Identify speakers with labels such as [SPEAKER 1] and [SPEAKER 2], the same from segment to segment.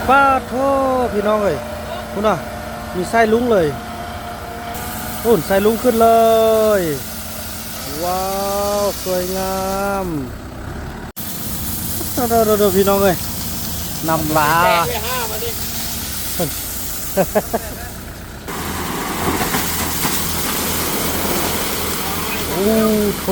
[SPEAKER 1] ป้าโทพี่น้องเอ้ยคุณน่ะมีไส้ลุงเลยอุ่นไส้ลุงขึ้นเลยว้าวสวยงามเดี๋ยวพี่น้องเอ้ยนำลาโอ้โถ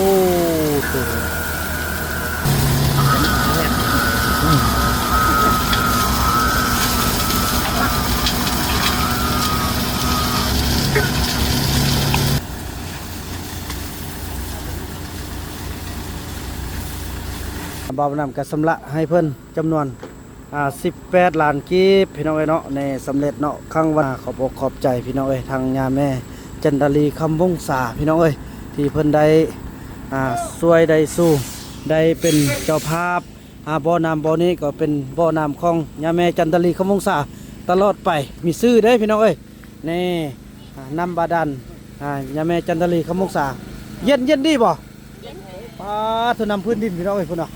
[SPEAKER 1] บ่าวนำกับสำละให้เพิ่นจำนวน18 ล้านกีบพี่น้องเอ้ยเนาะในสำเร็จเนาะครั้งวันขอบอกขอบใจพี่น้องเอ้ยทางยาแม่จันดาลีคำวงศาพี่น้องเอ้ยที่เพิ่นได้ช่วยได้สู้ได้เป็นเจ้าภาพบ่อน้ำบ่อนี้ก็เป็นบ่อน้ำของยาแม่จันดาลีคำวงศาตลอดไปมีชื่อได้พี่น้องเอ้ยนี่น้ำบาดาลยาแม่จันดาลีคำวงศาเย็นดีบ่ทุนนำพื้นดินพี่น้องเอ้ยพุ่นเนาะ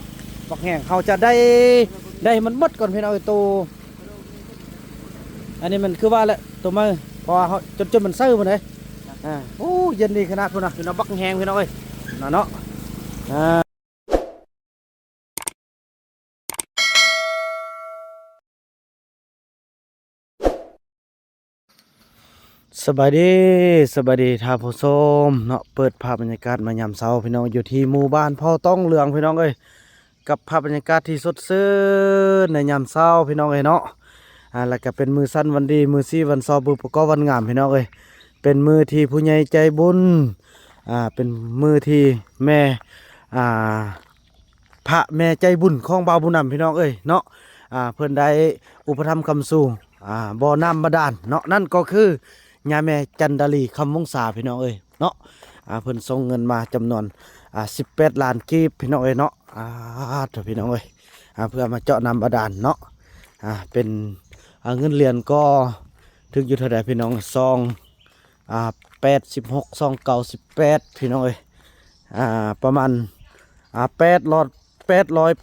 [SPEAKER 1] บักแห้งเขาจะได้มันบดก่อนพี่น้องไอ้ตัวอันนี้มันคือว่าแหละตัวมือพอเขาจนมันซื่อมันเลยโอ้เย็นดีขนาดพุ่นนะพี่น้องบักแห้งพี่น้องเอ้ยเนาะสบายดีท่าผู้ชมเนาะเปิดภาพบรรยากาศมายามเช้าพี่น้องอยู่ที่หมู่บ้านพ่อต้องเหลืองพี่น้องเอ้ยกับภาพบรรยากาศที่สดชื่นในยามเช้าพี่น้องเอ้ยเนาะแล้วก็เป็นมือสั้นวันดีมือซี่วันซอบุปก็วันงามพี่น้องเอ้ยเป็นมือที่ผู้ใหญ่ใจบุญเป็นมือที่แม่พระแม่ใจบุญของบ่าวบุญนำพี่น้องเอ้ยเนาะเพิ่นได้อุปถัมภ์คำสู่บ่อน้ำบาดาลเนาะนั่นก็คือยาแม่จันดาลีคำวงศาพี่น้องเอ้ยเนาะเพิ่นส่งเงินมาจำนวน18 ล้านกีบพี่น้องเอ้ยเนาะเถอะพี่น้องเอ้ยเพื่อมาเจาะน้ำบาดาลเนาะเป็นเงินเหรียญก็ถึงอยู่เท่าใดพี่น้อง86ซองเก่า18พี่น้องเอ้ยประมาณ800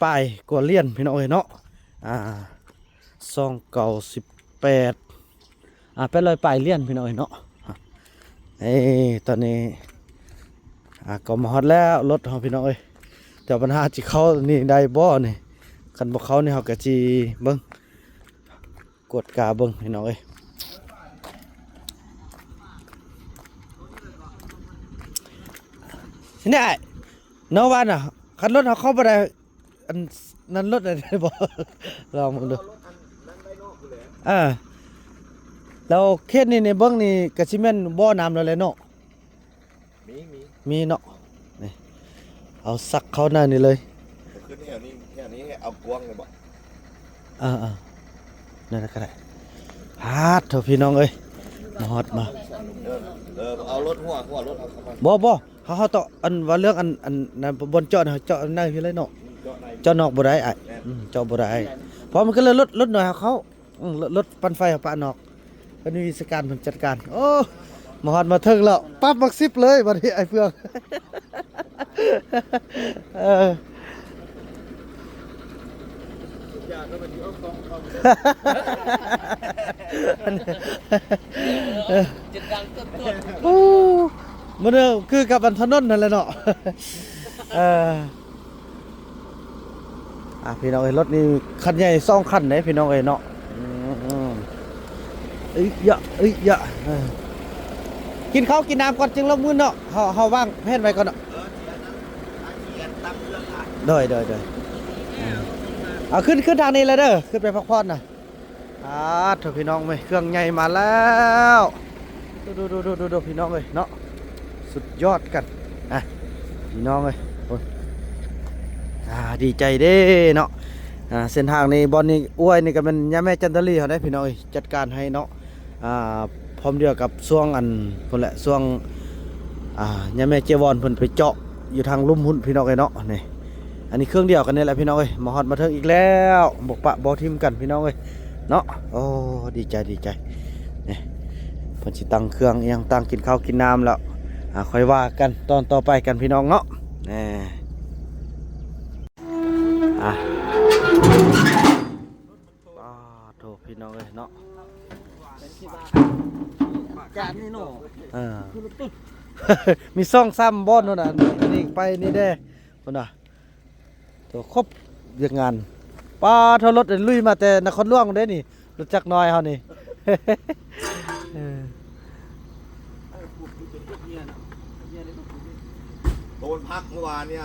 [SPEAKER 1] ปลายกว่าเหรียญพี่น้องเอ้ยเนาะซองเก่า800ปลายเหรียญพี่น้องเอ้ยเนาะตอนนี้ก็มาฮอดแล้วรถของพี่น้องเอ้ยแต่ปัญหาจีเขานี่ได้บ่นี่คันบ่เขานี่เขาก็จีเบิ่งกดกาเบิ่งพี่น้องเอ้ยนี่ไอ้น้องวันคันรถเขาเข้าบ่ได้อันนั้นรถอะไรบ่ลองมึงดูแล้วเขตนี่ในเบิ่งนี่ก็สิแม่นบ่อน้ำแล้วแหละเนาะมีเนาะนี่เอาสักเข้าหน้านี่เลย
[SPEAKER 2] ขึ้นแถวนี้เอากวางเลยบ่
[SPEAKER 1] นั่นก็ได้เถอะพี่น้องเอ้ยมาฮอดมา
[SPEAKER 2] เอารถหัวรถเอาเข้ามา
[SPEAKER 1] บ่เขาต่ออันว่าเรื่องอันนั้นบนเจาะเจาะในพี่เลยเนาะเจาะนอกบ่ได้เจาะบ่ได้เพราะมันก็เลยรถหน่อยเขารถปั่นไฟเขาปะนอกเป็นวิศการเพิ่นจัดการโอ้มาฮอดมาถึงแล้วปั๊บบัก10เลยบัดนี้ไอ้เฟือง
[SPEAKER 3] จุดดังต้น
[SPEAKER 1] มันคือกับอันถนนนั่นแหละเนาะพี่น้องเอ้ยรถนี่คันใหญ่2คันเด้พี่น้องเอ้ยเนาะยะกินข้าวกินน้ำก่อนจึงลงมือเนาะเฮาว่างแพ่นไว้ก่อนเนาะโดยเอาขึ้นทางนี้เลยเด้อขึ้นไปพักผ่อนน่ะเถอะพี่น้องเว้ยเครื่องใหญ่มาแล้วดูพี่น้องเว้ยเนาะสุดยอดกันพี่น้องเว้ยดีใจเด้เนาะเส้นทางนี้บอลนี่อ้วยนี่ก็เป็นยาแม่จันทลีเขาได้พี่น้องจัดการให้เนาะพร้อมเดียวกับช่วงอันคนแหละช่วงยาแม่เจวอนเพิ่นไปเจาะอยู่ทางลุ่มหุ่นพี่น้องเนาะนี่อันนี้เครื่องเดียวกันนี่แหละพี่น้องมาฮอดมาถึงอีกแล้วบอกปะบอทิมกันพี่น้องเนาะโอ้ดีใจนี่เพิ่นสิตั้งเครื่องยังตั้งกินข้าวกินน้ำแล้วค่อยว่ากันตอนต่อไปกันพี่น้องเนาะโถ พี่น้องเอ้ยเนาะ
[SPEAKER 3] จานนี่โน่
[SPEAKER 1] อ่า มีซ่องซ้ำบ่อนนั่นน่ะนี่ไปนี่เด้พุ่นน่ะตัวครบเรียกงานป้าเท่ารถลุยมาแต่นครหลวงเด้นี่รถจักรน้อยเฮานี่ เออ
[SPEAKER 2] โดนพักเมื่อวานเนี่ย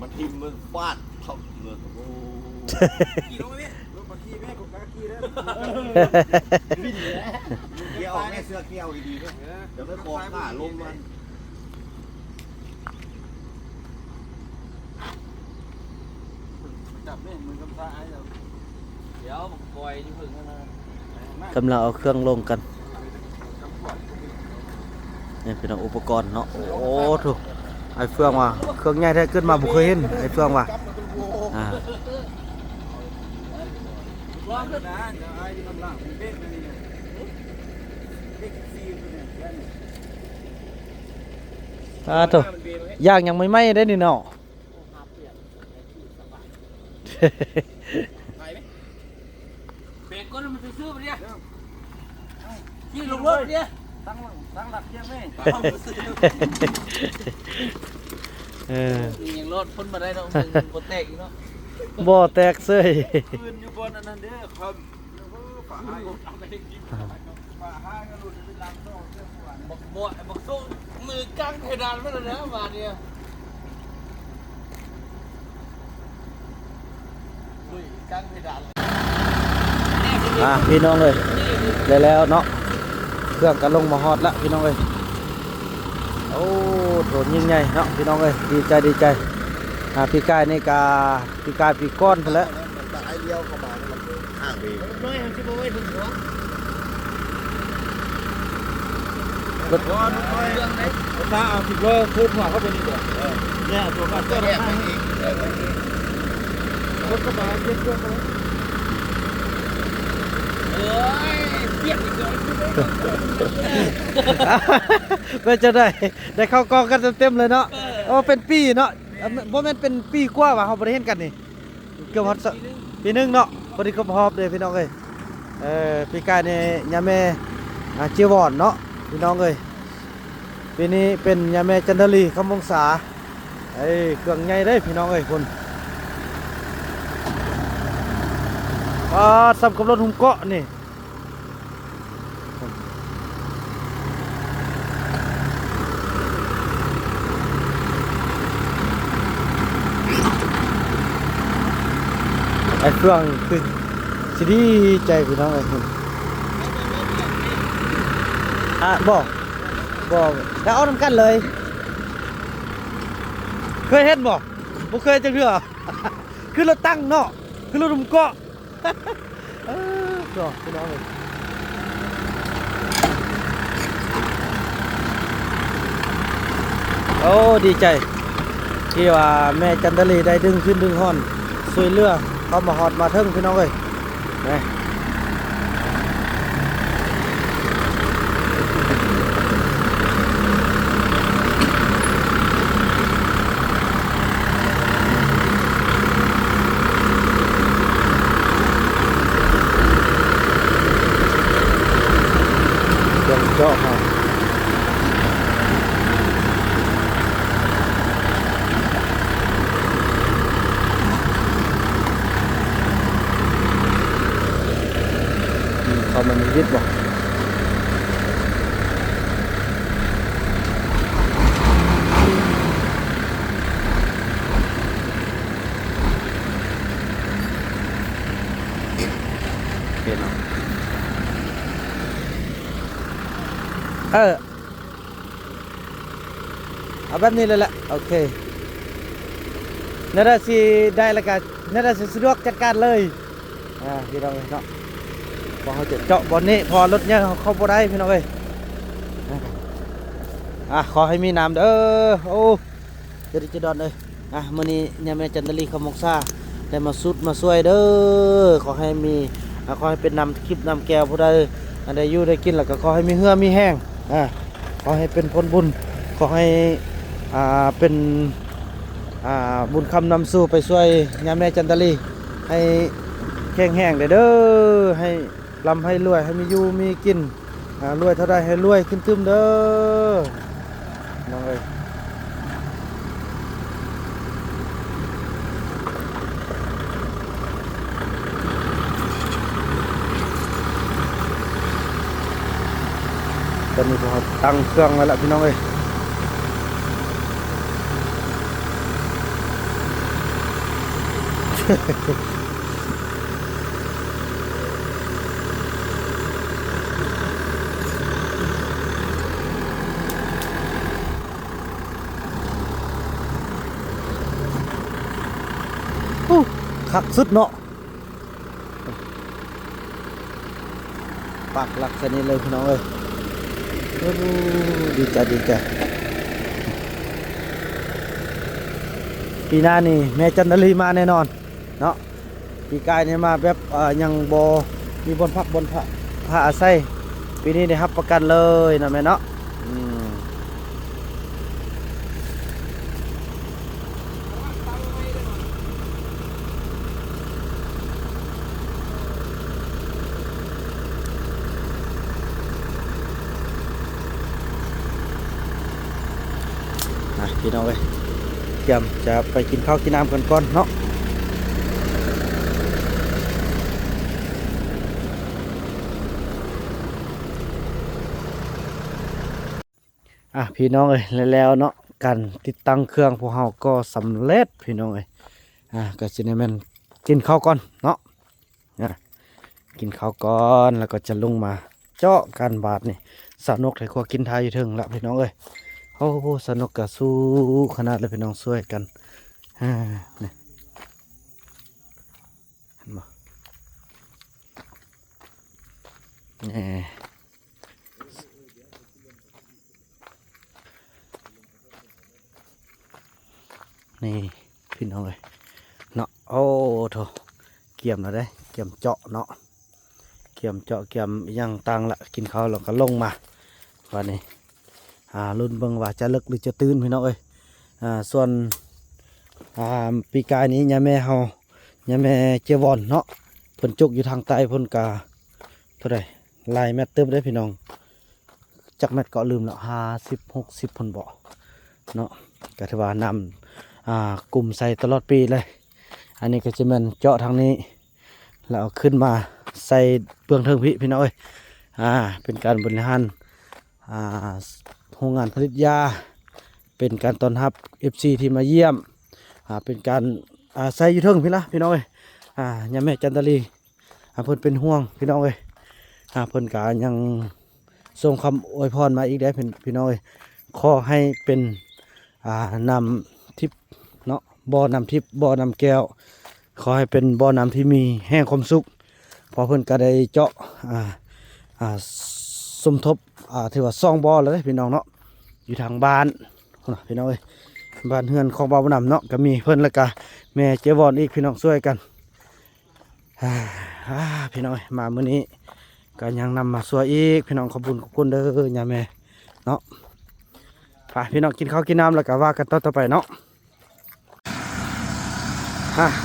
[SPEAKER 2] มันทิ่มมันฟาดเข้าเลยโอ้ขี่ลงไปพี่ลงมาขี่แม่ผมกล้าขี่แล้วเกี่ยวแม่เสื้อเกี่ยวดีๆด้วยเดี๋ยวไม่คอขาลมมัน
[SPEAKER 3] จับนี่มือกำซ้ายเดี๋ยวผมปล่อยนี่เพิ่งนะ
[SPEAKER 1] กำลังเอาเครื่องลงกันนี่เป็นอุปกรณ์เนาะโอ้ถูกไอ้เฟืองว่ะเครื่องใหญ่แท้ขึ้นมาบ่เคยเห็นไอ้เฟืองว่ะอ่า
[SPEAKER 3] วางขึ้นนะเดี๋ยวไอ้ที่มันล่างเบ๊กนี่เบ๊กซีนเนี่ย
[SPEAKER 1] ถูกย่างยังไม่ไหม้ได้นี่เนาะ
[SPEAKER 3] เบรกก้นมันซื้อไปเนี่ยขี่ลงรถเนี่ยตั้งหลักยังไม่
[SPEAKER 1] เออ
[SPEAKER 3] ยังรถพ้นมาได้เนาะมันบดแตกอีกเนาะ
[SPEAKER 1] บ่แตกเซ้ย
[SPEAKER 3] ปืนอยู่บนอันนั้นเด้อครับฝาให้เอาไปกินฝาให้ก็หลุดไปล้างโซ่เสื้อผู้หวานบอกโซ่มือกางเพดานไม่เลยนะมาเนี่ยลุยกางเพดาน
[SPEAKER 1] พี่น้องเลยได้แล้วเนาะเครื่องก็ลงมาฮอดละพี่น้องเลยโอ้โหยิ่งใหญ่เนาะพี่น้องเลยดีใจดีใจปีกายนี่กาปีกายปีก้อนไปแล้ว
[SPEAKER 2] มันตายเลี้ยวเข้ามามันห่างไป
[SPEAKER 3] น้อยทำชิบไว้ถึงหัว
[SPEAKER 1] รถ
[SPEAKER 3] เรื่องไหนถ้าเอา10 โลคูณหัวเข้าไปนี่เด้อเนี่ยตัวกันก็ได้รถกระบะเยอะๆเลยเปียกอีกแล้ว
[SPEAKER 1] ก็จะได้เข้ากองกันเต็มๆเลยเนาะโอ้เป็นปีเนาะบ่แม่นเป็นปีกว่าว่าเฮาบ่ได้เห็นกันนี่เกือบฮอดปีนึงเนาะพอดีครบรอบเลยพี่น้องเอ้ยปีกายนี่ยาแม่เจียวอนเนาะพี่น้องเอ้ยปีนี้เป็นยาแม่จันทลีคำวงศาเครื่องใหญ่เด้พี่น้องเอ้ยคุณสำกับรถหุ่มเกาะนี่ไอ้เครื่องคือสิดีใจพี่น้องไอ้คุณบอกแล้วเอาทำกันเลยเคยเห็นบ่เคยจังเถื่อ คือรถตั้งเนาะคือรถหุ่มเกาะพี่น้องเลยโอ้ดีใจที่ว่าแม่จันทลีได้ดึงขึ้นดึงห่อนสวยเรือเข้ามาหอดมาเทิงพี่น้องเลยนี่เดี๋ยวเจาะมาเขามันยึดบ่เห็นเนาะเอาแบบนี้เลยแหละโอเคน่าจะสิได้แล้วกันน่าจะสิสะดวกจัดการเลยพี่น้องเนาะพอเขาจะเจาะบอลนี้พอรถเนี่ยเขาบ่ได้พี่น้องเอ้ยขอให้มีน้ำเด้อโอ้จะได้จะดอนเลยมื้อนี้เนี่ยแม่จันทลีคำมกซาได้มาสุดมาช่วยเด้อขอให้มีขอให้เป็นน้ำคลิปน้ำแก้วผู้ใดได้อยู่ได้กินแล้วก็ขอให้มีเหือมีแห้งขอให้เป็นผลบุญขอให้เป็นบุญคำนำสู่ไปช่วยยามแม่จันทลีให้ ข็งแห้งเด้อให้ร่ำให้รวยให้มีอยู่มีกินรวยเท่าใดให้รวยขึ้นตึมเด้อน้องเอ้ยตอนนี้ผมตั้งเครื่องไว้แล้วพี่น้องเอ้ยคักสุดเนาะปักหลักสนิทเลยพี่น้องเอ้ยดีใจดีใจปีหน้านี่แม่จันทรีมาแน่นอนเนาะปีกายนี่มาแบบยังบมีบนพักบนผ้าอาศัยปีนี้ได้รับประกันเลยนะแม่เนาะพี่น้องเอ้ยเตรียมจะไปกินข้าวกินน้ำกันก่อนเนาะพี่น้องเอ้ยแล้วเนาะการติดตั้งเครื่องพวกเราก็สำเร็จพี่น้องเอ้ยก็สิได้แม่นกินข้าวก่อนเนาะกินข้าวก่อนแล้วก็จะลงมาเจาะกันบาดนี่สนุกให้ครัวกินทายอยู่ถึงละพี่น้องเอ้ยโอ้โหสนุกกับสู้ขนาดเลยพี่น้องช่วยกันนี่เห็นบ่นี่พี่น้องเลยเนาะโอ้โถเกี่ยมแล้วได้เกี่ยมเจาะเนาะเกี่ยมเจาะเกี่ยมยังตังละกินข้าวแล้วก็ลงมาวันนี้รุ่นเบิ่งว่าจะเลิกหรือจะตื่นพี่น้องเอ้ยส่วนปีกายนี้ยาแม่เฮายาแม่เจวอนเนาะเพิ่นจุกอยู่ทางใต้เพิ่นกาเท่าไรลายแมตเติมได้พี่น้องจักแมตก็ลืมแล้ว50-60เพิ่นบ่เนาะก็ถือว่านำกลุ่มใส่ตลอดปีเลยอันนี้ก็จะแม่นเจาะทางนี้แล้วเอาขึ้นมาใส่เปลืองเทิงพี่น้องเอ้ยเป็นการบริหารโรงงานผลิตยาเป็นการต้อนรับ FC ที่มาเยี่ยมเป็นการใส่อยู่เทิงพี่ละพี่น้องเอ้ยยาแม่จันทรีเพิ่นเป็นห่วงพี่น้องเอ้ยเพิ่นก็ยังส่งคำอวยพรมาอีกได้พี่น้องเอ้ยขอให้เป็นนำทิพย์เนาะบ่อนำทิพย์บ่อนำแก้วขอให้เป็นบ่อนำที่มีแห่งความสุขพอเพิ่นก็ได้เจาะสมทบถือว่าซ่องบ่อเลยพี่น้องเนาะอยู่ทางบ้านพี่น้องเอ้ยบ้านเฮือนของบ่าวนำเนาะก็มีเพิ่นแล้วก็แม่เจวอนอีกพี่น้องช่วยกันพี่น้องมามื้อนี้ก็ยังนำมาช่วยอีกพี่น้องขอบคุณเด้อย่าแม่เนาะไปพี่น้องกินข้าวกินน้ำแล้วก็ว่ากันต่อไปเนาะ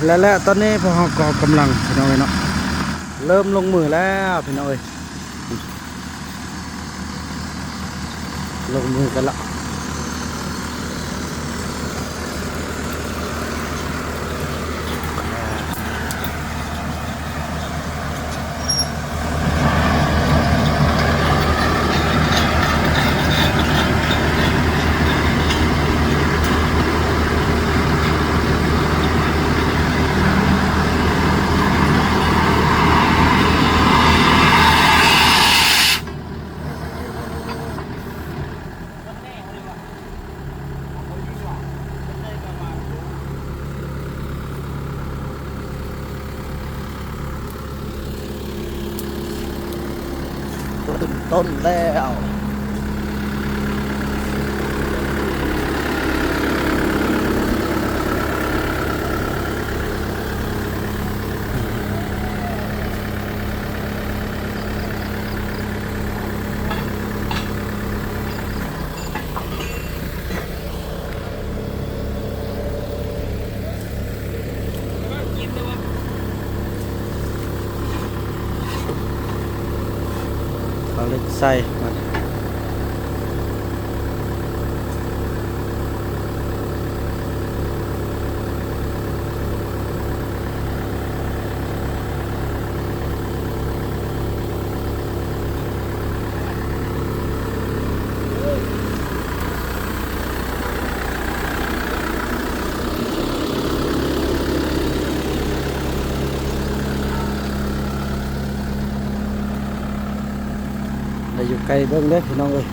[SPEAKER 1] และตอนนี้พวกเราก็กำลังพี่น้องเนาะเริ่มลงมือแล้วพี่น้องลงมือกันละต้นแล้ว เอาเหล็กใส่มันได้อยู่ไกลเบิ่งเด้อพี่น้องเอ้ย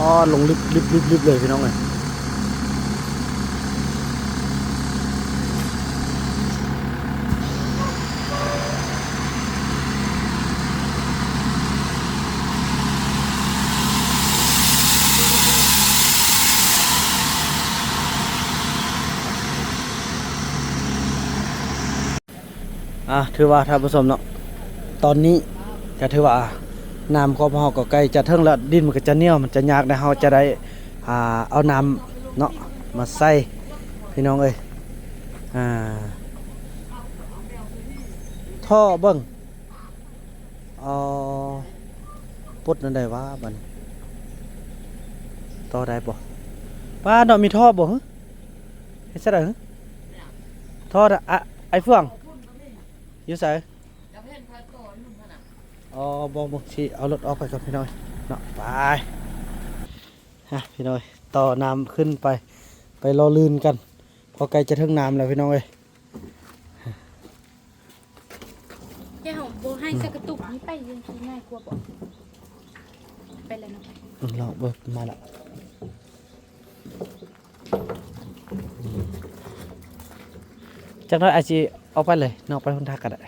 [SPEAKER 1] อ๋อลงลึกเลยพี่น้องเอ้ยถือว่าท่านผู้ชมเนาะตอนนี้ก็ถือว่าน้ำของเฮาก็ใกล้จะถึงแล้วดินมันก็จะเหนียวมันจะยากนะเฮาจะได้เอาน้ำเนาะมาใส่พี่น้องเอ้ยท่อเบิ่งปุดนั่นได้ว่าบัดนี้ต่อได้บ่ป้าเนาะมีท่อบ่ฮะเฮ็ดซะได้ฮะท่อไอ้เฟื่องอยู่ไสบ่สิเอารถออกไปก่อนพี่น้อยเนาะไปพี่น้อยต่อน้ำขึ้นไปรอลื่นกันพอใกล้จะถึงน้ำแล้วพี่น้องเอ้ย
[SPEAKER 4] แกหอมโบให้สกระตุกนี้ไปยังทีง่ายกว่าบอกไปเลยเนาะ
[SPEAKER 1] ลองเบิกมาละจากนั้นอาจจะเอาไปเลยนอกไปคนทักกันได้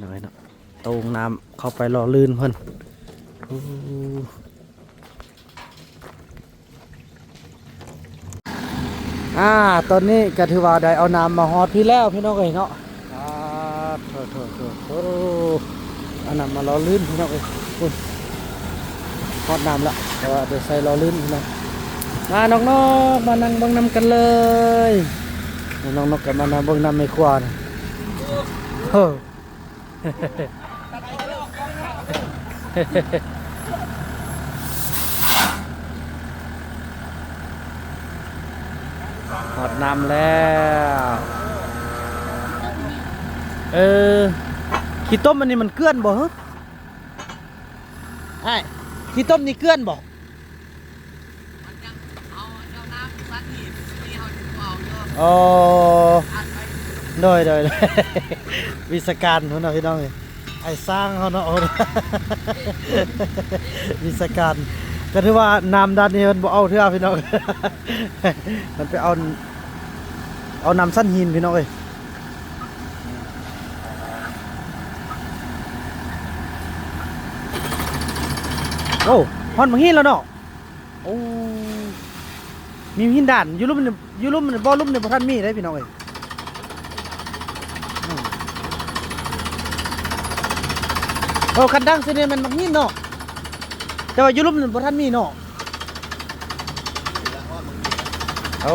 [SPEAKER 1] น้อยเนาะตรงน้ำเข้าไปรอลื่นเพิ่นตอนนี้ก็ถือว่าได้เอาน้ำมาฮอดพี่แล้วพี่น้องเอ้ยเนาะโถเอาน้ำมารอลื่นพี่น้องเอ้ยคุณฮอดน้ำละแต่ว่าเดี๋ยวใส่รอลื่นพี่น้องมาน้องๆมานั่งเบิ่งน้ำกันเลยน้องๆกับมานั่งเบิ่งน้ำไม่ควรหอดน้ำแล้วขี้ต้มอันนี้มันเกลื่อนบ่ฮะไอ้ขี้ต้มนี่เกลื่อนบ่อ๋อโดยวิศการเขาเนาะพี่น้องไอ้สร้างเขาเนาะวิศการก็ถือว่าน้ำด้านนี้มันบ่เอาเท่าพี่น้องมันไปเอาน้ำสั้นหินพี่น้องเอ้ยโอ้ฮอนบางหินแล้วเนาะโอ้มีหินด่านอยู่ลุ่มมันบ่ลุ่มเนี่ยบ่ทันมีได้พี่น้องเอ้ยโอ้คันดังสิเนี่ยมันบางหินเนาะแต่ว่าอยู่ลุ่มมันบ่ทันมีเนาะโอ้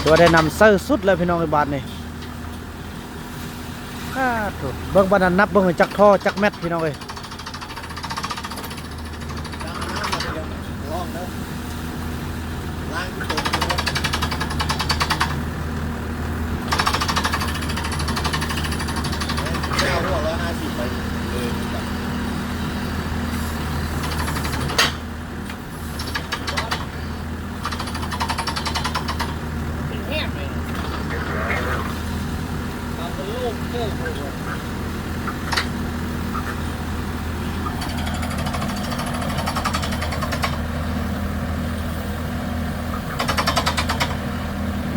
[SPEAKER 1] ตัวได้นำเสื้อสุดเลยพี่น้องในบ้านนี่เบิ่งบ้านนั้นนับเบิ่งจักท่อจักแมทพี่น้องเอ้ย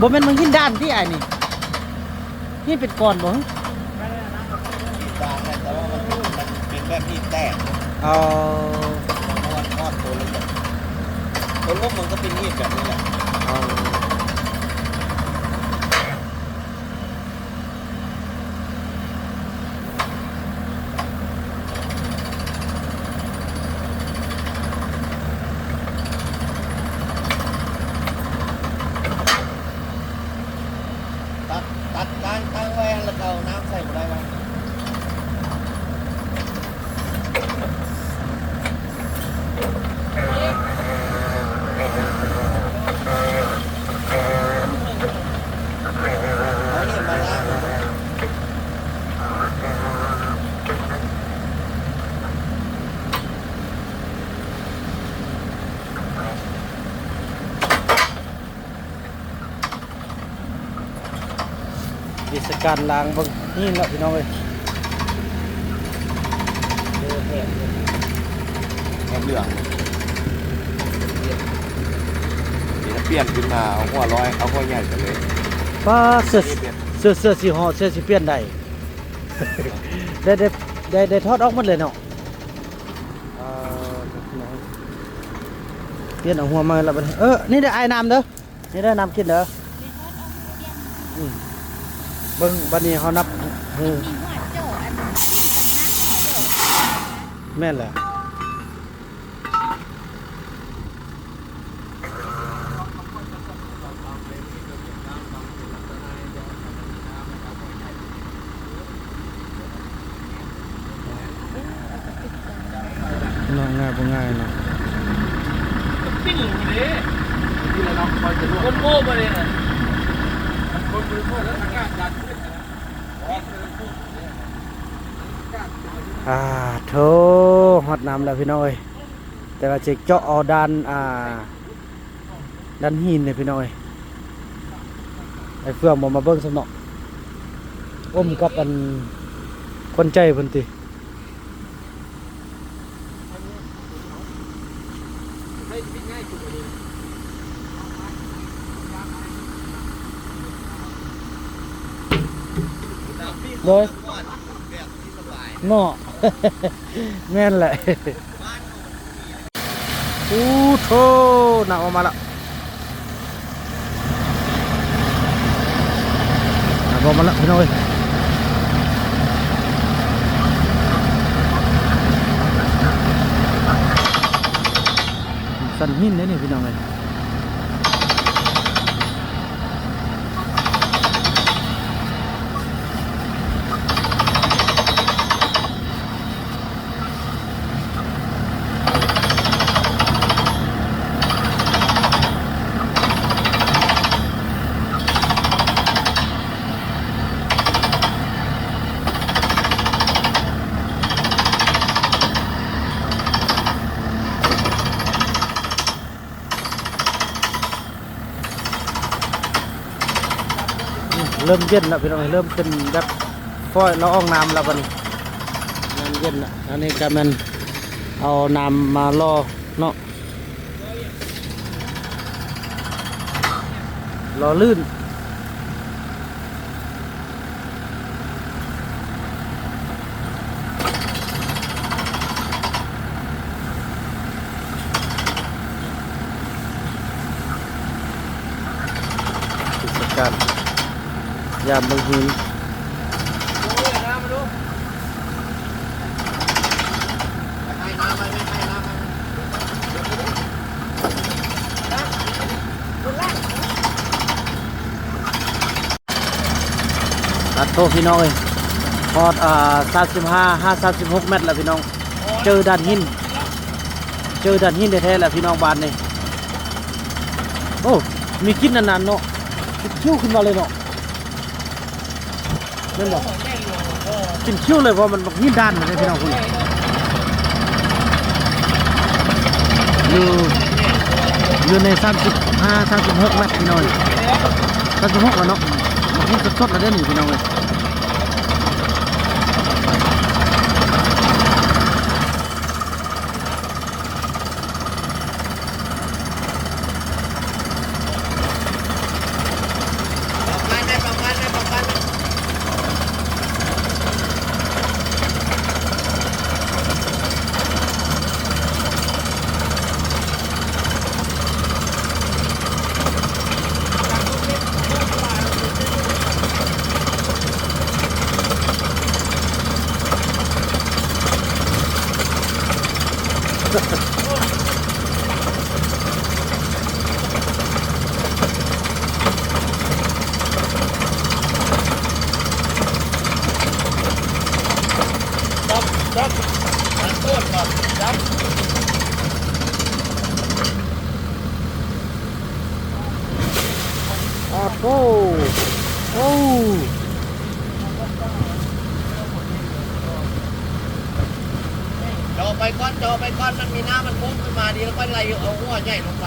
[SPEAKER 1] บ่แม่นมันหินด้านที่ไอ้นี่นี่เป็นก้อนบ่
[SPEAKER 2] ตาแต่ว่ามันเป็นแบบนี้แตก
[SPEAKER 1] เอา
[SPEAKER 2] ทอดตัวละเอียดตัวล้มมันก็เป็นมีดแบบนี้แหละ
[SPEAKER 1] เอา
[SPEAKER 2] ตัดตั้งไว้แล้วก็เอาน้ำใส่มาได้ไหมเอานี่มาล้าง
[SPEAKER 1] เทศกาลล้างเบิ่งนี่แหละพี่น้องเอ้ย
[SPEAKER 2] แหมเหลืองเดี๋ยวเปลี่ยนขึ้นมาเอาหัวร้อยเอาหัวใหญ่ไปเลย
[SPEAKER 1] ป้าเสื้อสีห่อเสื้อสิเปลี่ยนได้ ได้ทอดออกหมดเลยเนาะเปลี่ยนเอาหัวมาแล้วบัดนี้นี่ได้ไอ้น้ำเด้อนี่ได้น้ำกินเด้อเบิ่งบัดนี้เฮานับ
[SPEAKER 4] มีหัวโจอันนี้กับน้ำโจ
[SPEAKER 1] แม่นแหละน้องง่ายบ่ง่ายเนาะ
[SPEAKER 3] ปิ้งอยู่ดิคนโง่ไปเลยนะคนบริโภคแล้วทางการดันขึ้นนะ
[SPEAKER 1] โถฮอดน้ำแล้วพี่น้องเอ้ยแต่ว่าจะเจาะเอาด้านด้านหินเนี่ยพี่น้องเอ้ยไอ้เฟื่องบ่มาเบิ่งซะเนาะอมกับอันคนใจเพิ่นติโดยเนาะ แม่นแหละ อู้โธ่หนักออกมาละหนักออกมาละพี่น้อยสันหินนี่พี่น้องเลยเริ่มเย็นแล้วพี่น้องเริ่มเป็นแบบฟอยละอองน้ำแล้วบัดนี้น้ำเย็นแล้วอันนี้ก็มันเอาน้ำมาล่อเนาะรอลื่นกิจการยามบางที
[SPEAKER 2] ให้น้ำไหมไม่ให้น้ำไหม
[SPEAKER 1] ตัดโตพี่น้องเอ้ยพอด35-36 เมตรแล้วพี่น้องเจอด่านหินแท้ๆแล้วพี่น้องบ้านนี่โอ้มีกินนานๆเนาะคิ้วขึ้นมาเลยเนาะนั่นบอกกินคิ้วเลยเพราะมันหินด้านเลยพี่น้องคุณอยู่ใน35-36 เมตรพี่น้อง36แล้วเนาะมันหินสดๆแล้วเด้อนี่พี่น้องเลย โอ้โอ้
[SPEAKER 2] จอไปก้อนมันมีน้ำมันพุ่งขึ้นมาดีแล้วก็ไหลเอาหัวใหญ่ลงไป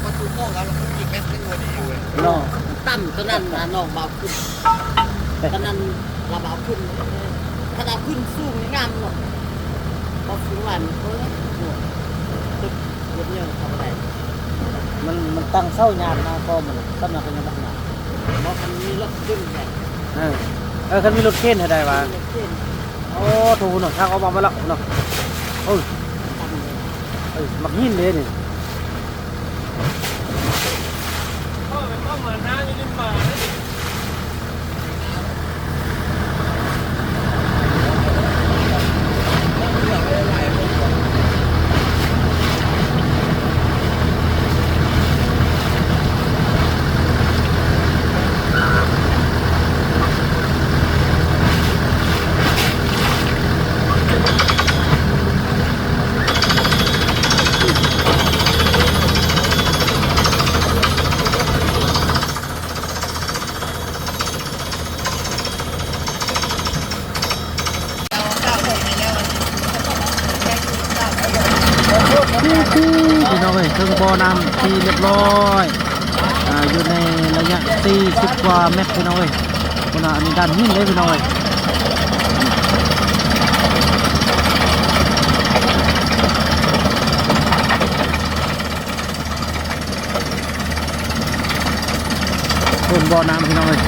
[SPEAKER 2] มาดูโม่กันแล้วก็ยิงแม่งเป็นตัวดีอยู่เลย
[SPEAKER 1] เนาะ
[SPEAKER 5] ตั้มตอนนั้นน้องเบาขึ้นตอนนั้นเราเบาขึ้นถ้าเราขึ้นสูงงามหมดพอสูงวันเฮ้ยหมดตึกเยอะๆทำอะไร
[SPEAKER 1] มันตั้งเศร้ายามนะก็มันตั้งมาเป็นยังไง
[SPEAKER 5] เพราะมันมีรถขึ้นแบบ
[SPEAKER 1] คันมีรถเข็นให้ได้ป่ะ
[SPEAKER 5] รถขึ้น
[SPEAKER 1] โอ้ถูกเนาะทางเอามาแล้วเนาะโอ้ย
[SPEAKER 5] ตั้มเลย
[SPEAKER 1] มักหินเลยนี่
[SPEAKER 3] พ่อเป็นพ่อมาหน้าไม่ได้มาเลย
[SPEAKER 1] พี่น้องเอ้ยถึงบ่อน้ำที่เรียบร้อยอยู่ในระยะ40กว่าเมตรพี่น้องเอ้ยคนอันนี้ด้านหินเลยพี่น้องเอ้ยคนบ่อน้ำพี่น้องเอ้ย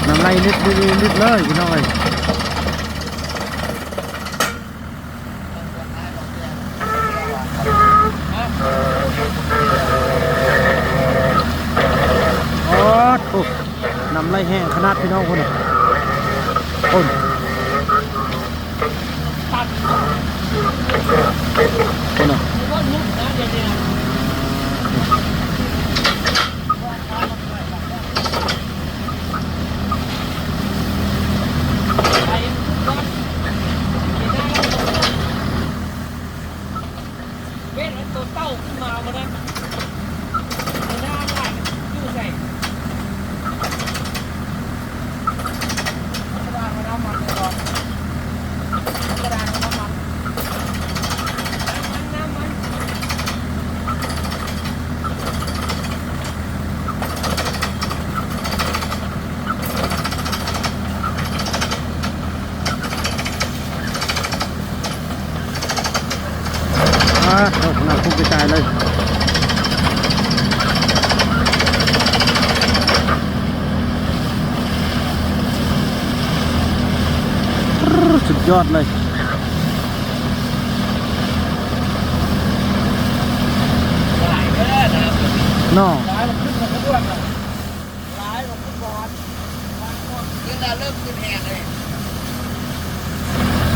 [SPEAKER 1] น้ำไหลลิดเลยพี่น้องเอ้ยโอ้โหน้ำไหลแห้งขนาดพี่น้องคนน่ะคนน่ะ
[SPEAKER 3] ว่าลุกนะเดี๋ยวนี้ไปก่อนเว้นตัวเต้าขึ้นมาวันนั้นหน้าไหลยู่ใส่กระดานน้ำมันเลยก่อนกระดานน้ำมันน้ำมัน
[SPEAKER 1] เอาหน้าพุ่งกระจายเลยสุดยอดเลย
[SPEAKER 3] หลายก็ได้นะ
[SPEAKER 1] เนาะ
[SPEAKER 3] หลายมันขึ้นมาด้วยนะหลายมันขึ้นก่อน
[SPEAKER 2] นี่เราเริ่มขึ้นแหงเลย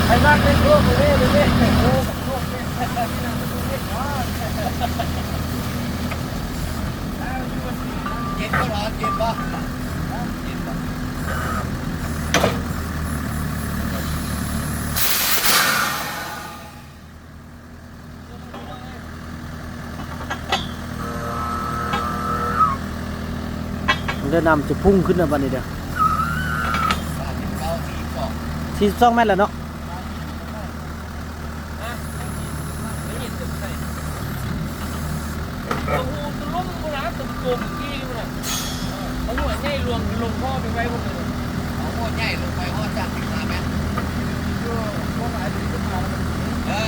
[SPEAKER 3] ไอ้บ้านเป็นโรคเลยเลยโอ้โรคเนี่ยที่นั่งดูเนี่ยอ๋อ
[SPEAKER 2] เจ็บก็ร้อนเจ็บปะ
[SPEAKER 1] เดินนำจะพุ่งขึ้นในวันนี้เดียว
[SPEAKER 2] 39
[SPEAKER 1] 42 เมตรแล้วเนาะ
[SPEAKER 3] ไม่เห็นตึกไหนโอ้โหตะลุ่มกูนะตึกกลมกี้กูนะเอาหัวใหญ่รวมลงพ่อไปไว้บนเลย
[SPEAKER 2] เอาหัวใหญ่ลงไปหัวจาก15 เมตร
[SPEAKER 3] พ่อหมายถึงขึ้นมา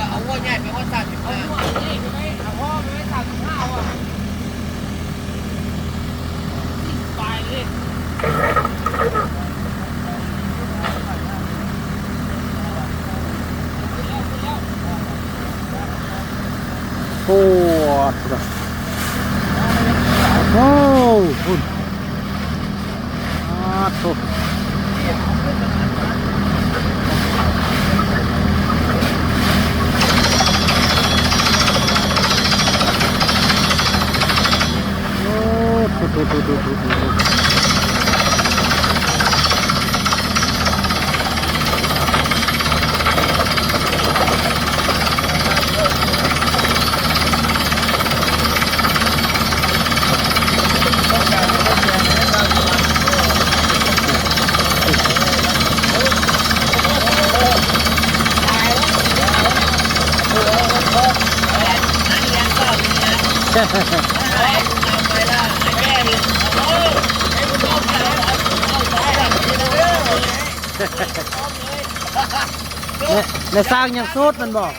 [SPEAKER 2] เอาหัวใหญ่ไปหัวจาก
[SPEAKER 3] เอาหัวใหญ่ไปไว้เอาพ่อไปไว้35ว่ะตายเลย
[SPEAKER 2] 15
[SPEAKER 1] โอ้โหคุณโอ้ในสร้างยังโสดมันบอก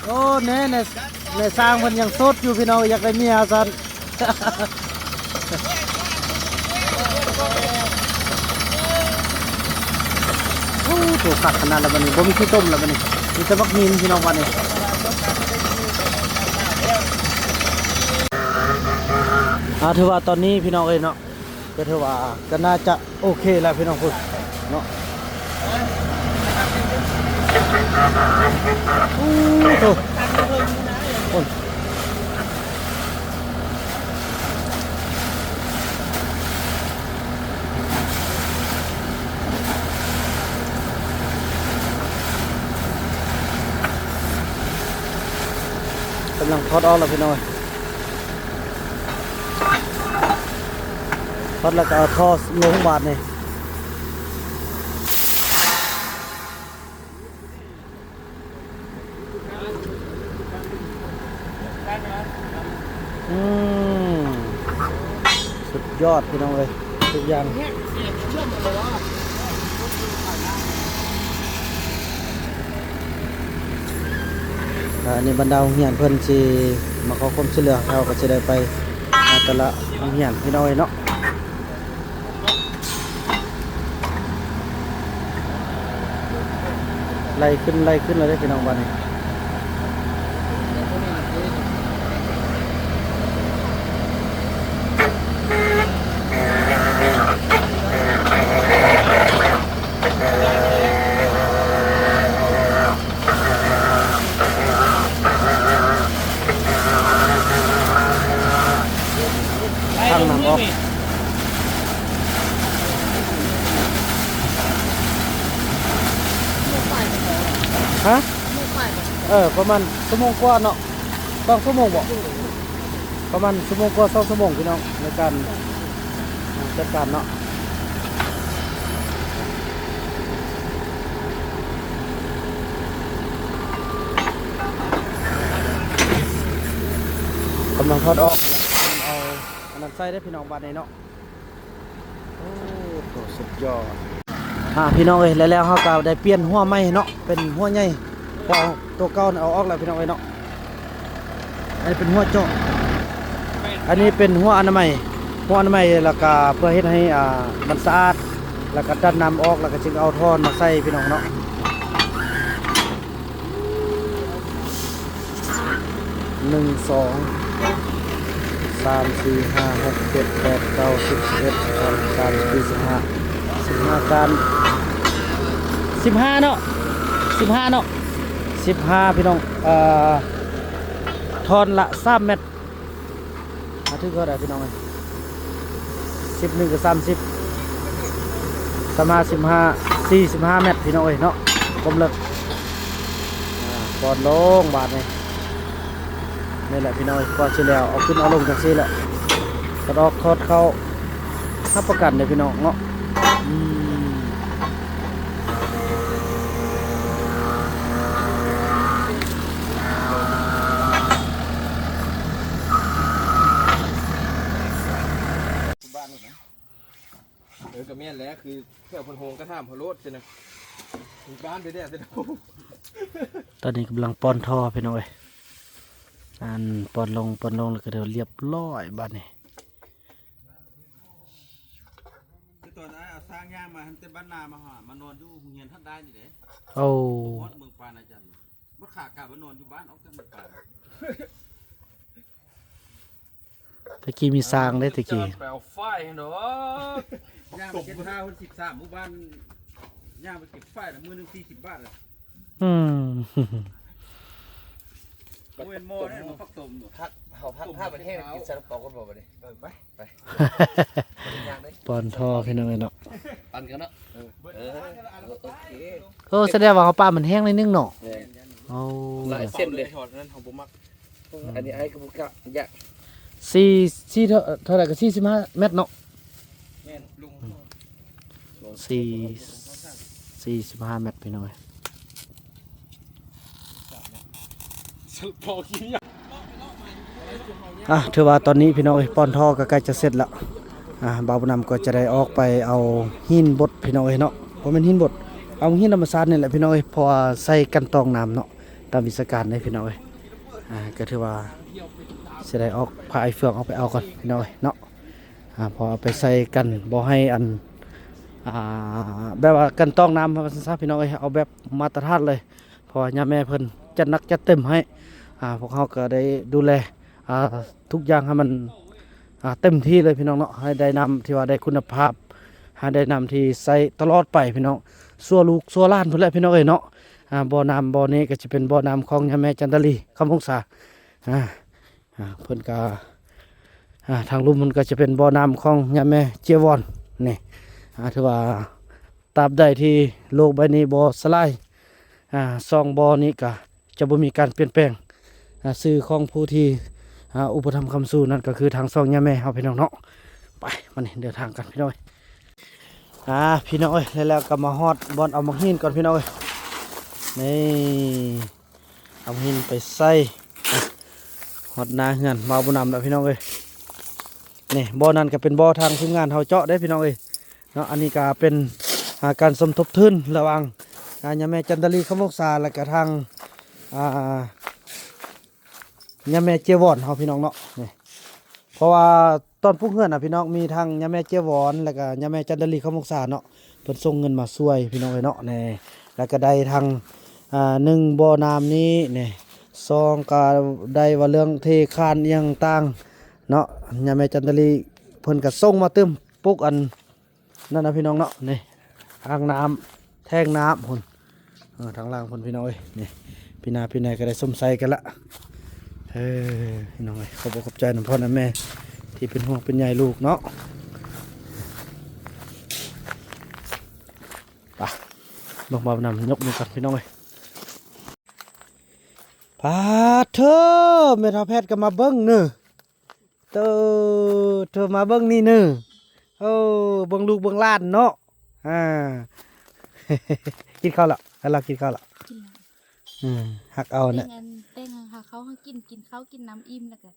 [SPEAKER 1] โอ้เน่ในสร้างมันยังโสดอยู่พี่น้องอยากได้เมียซันโอ้ถูกขัดขนาดแล้วบันนี้บ่มีขี้ต้มแล้วบันนี้มีแต่บักมีนพี่น้องวันนี้ถือว่าตอนนี้พี่น้องเอ้ยเนาะก็ถือว่าก็น่าจะโอเคแล้วพี่น้องคุณเนาะโอ้โหกำลังทอดออกแล้วพี่น้องทอดแล้วก็เอาทอดลงบาทนี่สุดยอดพี่น้องเลยทุกอย่างอันนี้บรรดาโรงเรียนเพิ่นสิมาขอความช่วยเหลือเราก็จะได้ไปแต่ละโรงเรียนพี่น้องเนาะไล่ขึ้นเลยได้พี่น้องบ้านนี้ทางน้ำออกฮะประมาณชั่วโมงกว่าเนาะต้องชั่วโมงบอกประมาณชั่วโมงกว่า2 ชั่วโมงพี่น้องในการจัดการเนาะกำลังทอดออกเอาอันนั้นใส่ได้พี่น้องบ้านในเนาะโอ้โหสุดยอดพี่น้องเอ้ยแล้วเขาก็ได้เปลี่ยนหัวใหม่เนาะเป็นหัวใหญ่พอตัวเก่าเอาออกแล้วพี่น้องเอ้ยเนาะอันนี้เป็นหัวเจาะอันนี้เป็นหัวอนามัยแล้วก็เพื่อเฮ็ดให้มันสะอาดแล้วก็ดันน้ำออกแล้วก็จึงเอาท่อนมาใส่พี่น้องเนาะ1 2 3 4 5 6 7 8 9 10 11 12 13 15การ15เนาะ15พี่น้องทอนละ3 เม็ดถึงก็ได้พี่น้องเลย11กับ30สมา45เม็ดพี่น้องเอ้ยเนาะกลมเลิกก่อนลงบาทนี่แหละพี่น้องก่อนเสร็จแล้วเอาขึ้นเอาลงจากซีแหละกระดอกทอดเข้ารับประกันเลยพี่น้องเนาะ
[SPEAKER 3] กับแม่นแล้วคือเพื่อพันโฮงกระทำพะโลดใช่ไหมถึงบ้านไปเนี่ยเสร็จแล้ว
[SPEAKER 1] ตอนนี้กำลังป้อนท่อพี่น้องเอ้ยป้อนลงแล้วก็เดี๋ยวเรียบร้อยบ้านนี้
[SPEAKER 3] ตอนนั้นสร้างย่างมาเต็มบ้านนามานอนอยู่เฮียนท่านได้นี่เด้
[SPEAKER 1] โอ้
[SPEAKER 3] วัดเมืองปานอาจารย์วัดขากลับมานอนอยู่บ้านออกจากเมืองปาน
[SPEAKER 1] ตะกี้มีสร้างได้ตะกี้
[SPEAKER 3] ไปเอาไฟเนาะ
[SPEAKER 6] ย่างไป75คน13หมู่บ้านย่างไปเก็บไฟละมื้อนึง40 บาทเลย
[SPEAKER 1] อืม
[SPEAKER 6] โอ้ยหม้อนี่มันฟักต้มอยู่
[SPEAKER 3] พักเขาพักผ้าประเทศกินซาลาเปากันบ่บัดนี้ไปย่างได้
[SPEAKER 1] ปอนทอพี่น้องเนาะ
[SPEAKER 3] ปันกันเนาะโอเค
[SPEAKER 1] โอ้แสดงว่าเขาปลามันแห้งนิดนึงเนาะเอา
[SPEAKER 3] หลายเส้นเลยถอดนั้นของบ่มักอันนี้ไอ้กระบุกะยะ
[SPEAKER 1] สี่เท่าไหร่ก็45 เมตรเนาะ
[SPEAKER 6] แม่นลุง
[SPEAKER 1] 45 เมตรพี่น้อง
[SPEAKER 3] พอกินยะ
[SPEAKER 1] ถือว่าตอนนี้พี่น้องป้อนท่อก็ใกล้จะเสร็จแล้วบ่าวบุญนำก็จะได้ออกไปเอาหินบดพี่น้องเนาะบ่แม่นหินบดเอาหินธรรมชาตินี่แหละพี่น้องเพราะว่าใส่กันตองน้ำเนาะตามวิศการได้พี่น้องก็ถือว่าสิได้ออกพาไอ้เฟืองออกไปเอาก่อนพี่น้องเนาะพอเอาไปใส่กันบ่ให้อันแบบว่ากันตองน้ำว่าซั่นซะพี่น้องเอาแบบมาตรฐานเลยเพราะว่าย่าแม่เพิ่นจัดหนักจัดเต็มให้พวกเขาก็ได้ดูแลทุกอย่างให้มันเต็มที่เลยพี่น้องเนาะให้ได้นำที่ว่าได้คุณภาพให้ได้นำที่ใส่ตลอดไปพี่น้องซัวลูกซัวล้านพุ่นแหละพี่น้องเนาะบ่อน้ำบ่อนี้ก็จะเป็นบ่อน้ำของยาแม่จันทลีคำพงษาเพิ่นก็ทางลุ่มมันก็จะเป็นบ่อน้ำของยาแม่เจียวอนนี่ถือว่าตราบใดที่โลกใบนี้บ่สลายซองบ่อนี้ก็จะบ่มีการเปลี่ยนแปลงสื่อของผู้ที่อุปถัมภ์คำสู้นั่นก็คือทางซองย่าแม่เฮาพี่น้องเนาะไปมันเดินทางกันพี่น้องพี่น้องแล้วก็มาฮอดบอลเอามาหินก่อนพี่น้องนี่เอาหินไปใส่ฮอดนาเงินมาบุญนำแล้วพี่น้องนี่บ่อนั้นก็เป็นบ่อทางทีมงานเฮาเจาะได้พี่น้องเนาะอันนี้ก็เป็นการสมทบทุนระหว่างย่าแม่จันทลีคำพงษาและก็ทางยาแม่เจวอนเฮาพี่น้องเนาะนี่เพราะว่าตอนพวกเฮือนพี่น้องมีทางยาแม่เจวอนแล้วก็ยาแม่จันทลีคำพงษาเนาะเพิ่นส่งเงินมาช่วยพี่น้องเนาะนี่แล้วก็ได้ทาง1บ่อน้ำนี้นี่2ก็ได้ว่าเรื่องเทคานอีหยังต่างเนาะยาแม่จันทลีเพิ่นก็ส่งมาเติมปุกอันนั่นนะพี่น้องเนาะนี่อ่างน้ำแท่งน้ำพุ่นทางล่างพุ่นพี่น้องนี่พี่นาพี่นายก็ได้สมใส่กันละพี่น้องขอบคุณใจน้ำพ่อน้ำแม่ที่เป็นห่วงเป็นใยลูกเนาะไปลงมานำยกมือกันพี่น้องพาเธอเมทาแพทย์ก็มาเบิ้งเนอะเธอมาเบิ้งนี่เนอะเบิ้งลูกเบิ้งล้านเนาะกินข้าวละให้เรากินข้าวละ
[SPEAKER 4] กินน้
[SPEAKER 1] หักเอา
[SPEAKER 4] ำ
[SPEAKER 1] เนี่ย
[SPEAKER 4] แต่งหาเขาให้กินข้าวกินน้ำอิ่มแล้วก็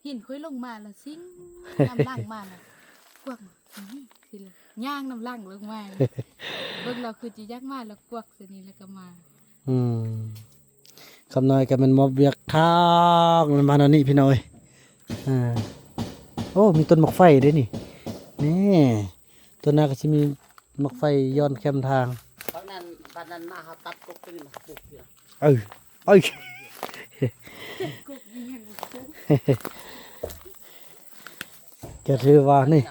[SPEAKER 4] หินค่อยลงมาแล้วซิ่งน้ำล่างมาแล้วกวักสิละย่างน้ำล่างลงมาเบิ่งเราคือจะยักมาแล้วกวักเสยนี่แล้วก็มา
[SPEAKER 1] คำน้อยก็มันมอบเบียกทางมันมาหน่อยนี่พี่น้อยโอ้มีต้นหมกไฟด้วยนี่ต้นนาก็จะมีหมกไฟย้อนแคมทาง
[SPEAKER 5] ตอนนั้นมาเขาตัดกบเป็นมาปลูกอยู่
[SPEAKER 1] เอ้ย
[SPEAKER 4] กบยิงอย่างนี้
[SPEAKER 1] แกถือว่านี่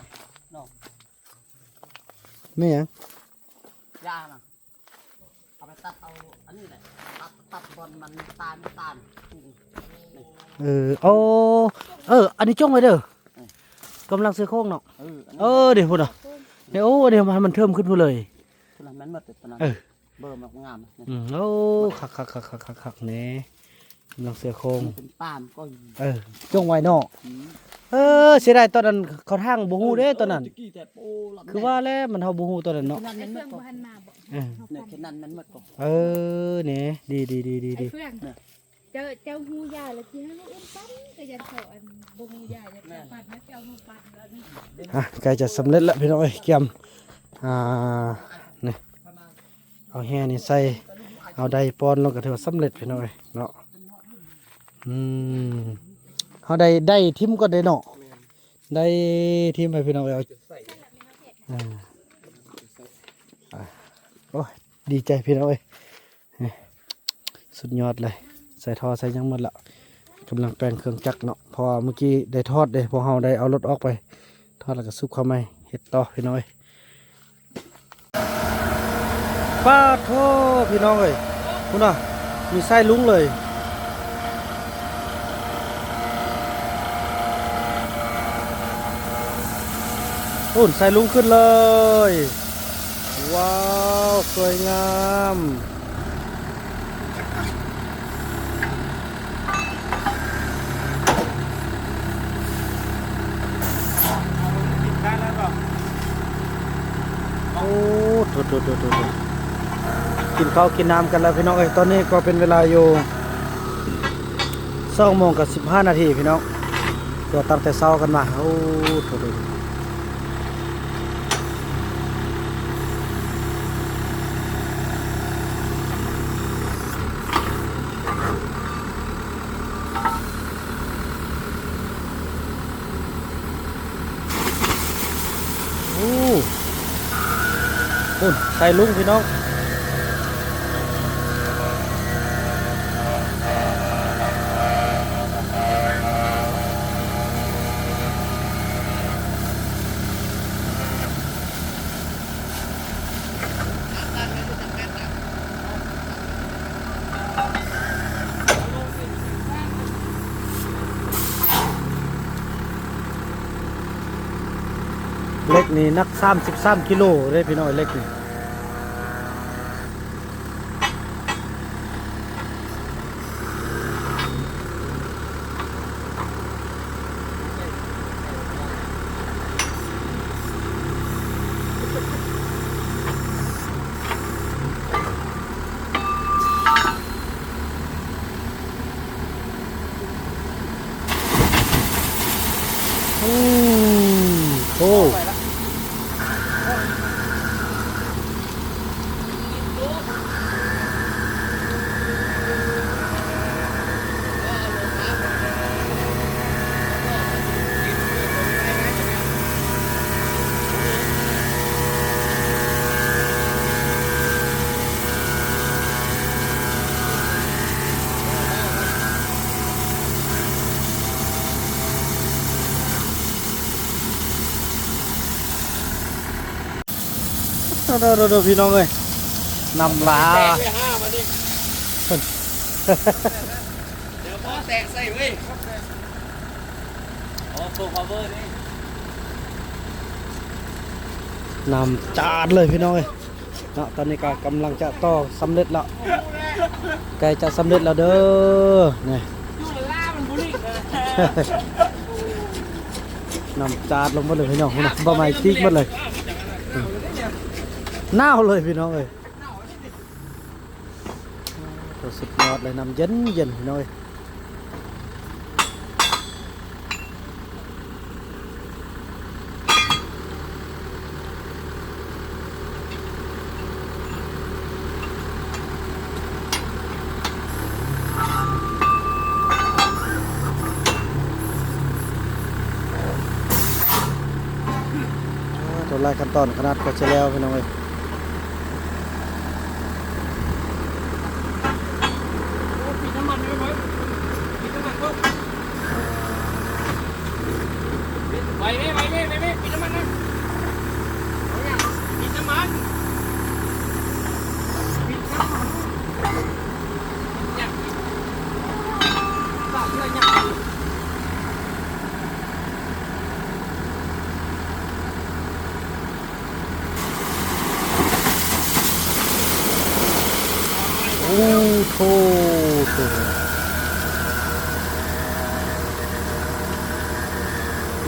[SPEAKER 1] ไม่ยัง
[SPEAKER 5] ยาน่ะเอาไปตัดเอาอันนี้แหละตัดบอลมันตาล
[SPEAKER 1] อันนี้จ้องไว้เด้อกำลังซื้อโค้งเนาะเดี๋ยวพูดอ่ะเดี๋ยวมันเทิมขึ้นพูดเลย
[SPEAKER 5] คืออะไรมันหมดเลยตอนนั้นเบอร์มันงาม
[SPEAKER 1] คักเนี่ยกำลังซื้อโค้ง
[SPEAKER 5] เป็นป้ามก็
[SPEAKER 1] จ้องไว้เนาะเสียดายตอนนั้นเขาทางบูฮูเด้ตอนนั้นคือว่าแล้วมันเฮาบูฮูตอนนั้นเนาะ
[SPEAKER 5] นั่น
[SPEAKER 4] ไอ้
[SPEAKER 5] มันหม
[SPEAKER 4] เฟื่อง
[SPEAKER 5] ด
[SPEAKER 4] บ่หันมาบ่
[SPEAKER 5] เนี่ยแค่นั้นมันหมดก็
[SPEAKER 1] เนี่ยดี
[SPEAKER 4] ไอ้เฟื่องเจ้าหูยาแล้วที่ให้ลูกอุ้มปั้นก็ยันเขาอันบ่หูยาจะปัดนะเจ้าหูปัดแล้วนี่
[SPEAKER 1] ใกล้จะสำเร็จแล้วพี่น้องเกี่ยมนี่เอาแห่นี่ใส่เอาไดปอนลงก็ถือว่าสำเร็จพี่น้องเนาะเอาได้ทิมก็ได้เนาะได้ทิมไปพี่น้องเอาโอ้ยดีใจพี่น้องสุดยอดเลยใส่ท่อใส่ยังหมดละ กำลังแปลงเครื่องจักรเนาะพอเมื่อกี้ได้ทอดเลยพอเฮาได้เอารถออกไปทอดแล้วก็ซุปเข้ามาเฮ็ดต่อพี่น้อยป้าโทพี่น้องเอ้ยคุณน่ะมีไส้ลุงเลยโอ้นไส้ลุงขึ้นเลยว้าวสวยงามโอ้โถกินข้าวกินน้ำกันแล้วพี่น้องเอ้ยตอนนี้ก็เป็นเวลาอยู่2:15 นาทีพี่น้องก็ตั้งแต่เช้ากันมาโอ้โถโอ้หุ่นใส่ลุงพี่น้องเล็กนี่นัก33 กิโลเลยพี่น้อยเล็กนี่โอ้ดูพี่น้องเอ้ยนำลา
[SPEAKER 3] แตกไปห้ามาดิเดี๋ยวพ่อแตกใส่เว้ยโอ้โหพาวเวอร์นี่
[SPEAKER 1] นำจานเลยพี่น้องเอ้ยเนาะตอนนี้ก็กำลังจะต่อสำเร็จแล้วใกล้จะสำเร็จแล้วเด้อนี่
[SPEAKER 3] ยูล่ามันบุรีเลย
[SPEAKER 1] นำจานลงมาเลยพี่น้องนะบะหมี่ติ๊กหมดเลยหนาวเลยพี่น้องเอ้ยตัวสุดยอดเลยน้ำเย็นเย็นพี่น้องเอ้ยตัวลายขั้นตอนขนาดก็จะแล้วพี่น้องเอ้ย
[SPEAKER 3] ปิดน้ำมันไว้ปิดน้ำมันปุ๊บไปปิดน้ำมันนะปิดน้ำมันเนี่ยฝากเพื่อนเนี่ย
[SPEAKER 1] โอ้โห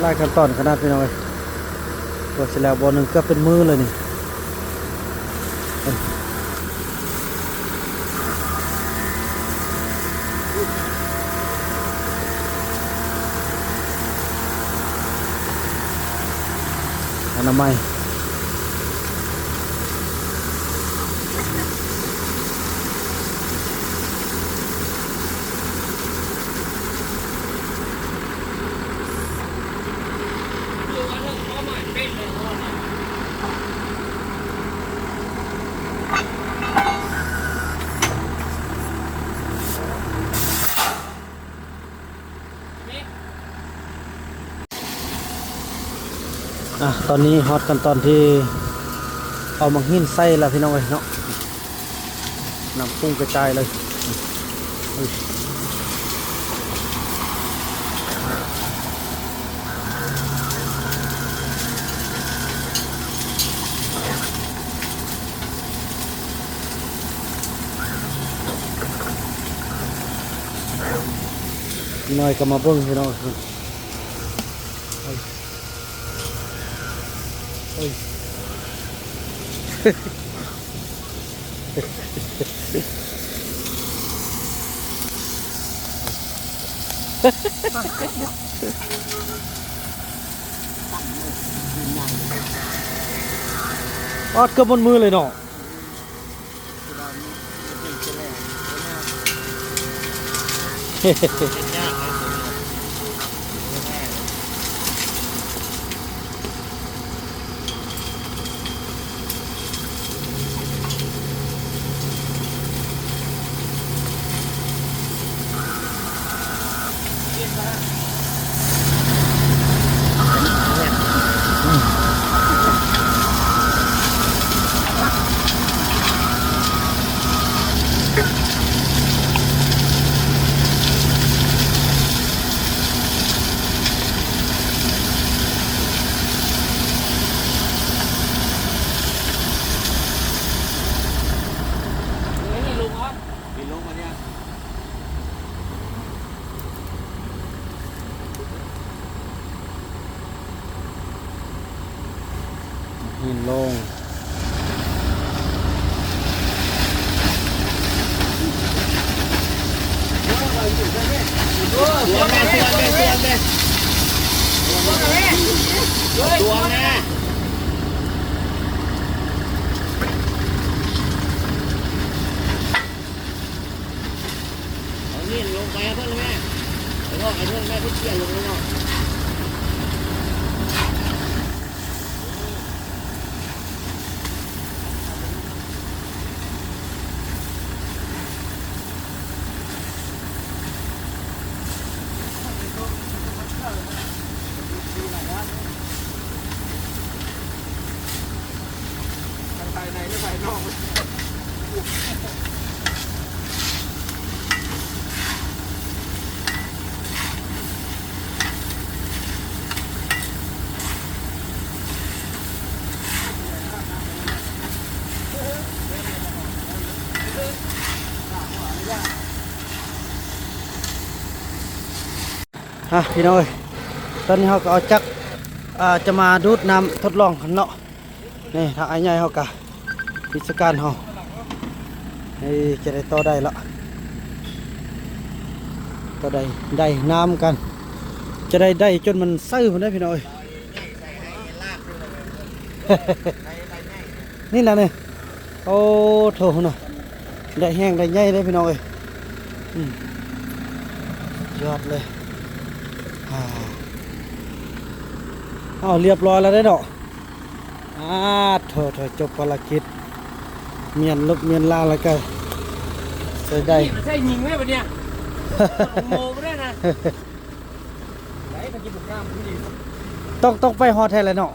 [SPEAKER 1] ลายขั้นตอนขนาดพี่น้องเอ้ยตัวเสร็จแล้วบอลหนึ่งก็เป็นมือเลยนี่อนามัย ตอนนี้ฮอตกันตอนที่เอามาหิ้นไส้แล้วพี่น้องเอ้ยเนาะน้ำพุ่งกระจายเลยหน่อยก็มาเบิ่งพี่น้องเฮ้ยออดเกือบบนมือเลยเนาะหินลง
[SPEAKER 5] ตัวแม่เอานี่ลงไปเพื่อนแม่แล้วก็ไอ้เพื่อนแม่พี่เกียร์ลงแล้วเนาะ
[SPEAKER 1] พี่น้อยตอนนี้เขาก็เอาจักจะมาดูดน้ำทดลองกันเนาะนี่ทางไอ้ใหญ่เขากะกิจการเขานี่จะได้ต่อได้ละต่อได้น้ำกันจะได้จนมันซื่อคนได้พี่น้อย นี่แหละเนี่ยโอ้โถน่ะได้แห้งได้ใหญ่ได้พี่น้อยยอดเลยเรียบร้อยแล้วได้ดอกโถจบภารกิจเมียนลบเมียนลาแล้วก็ได้
[SPEAKER 3] ใช่ยิงไหมปะเนี่ยโมไม่ได้นะไหนมันจะบุกน้ำผู้หญิง
[SPEAKER 1] ต้องไปฮอดแทนเลยเนาะ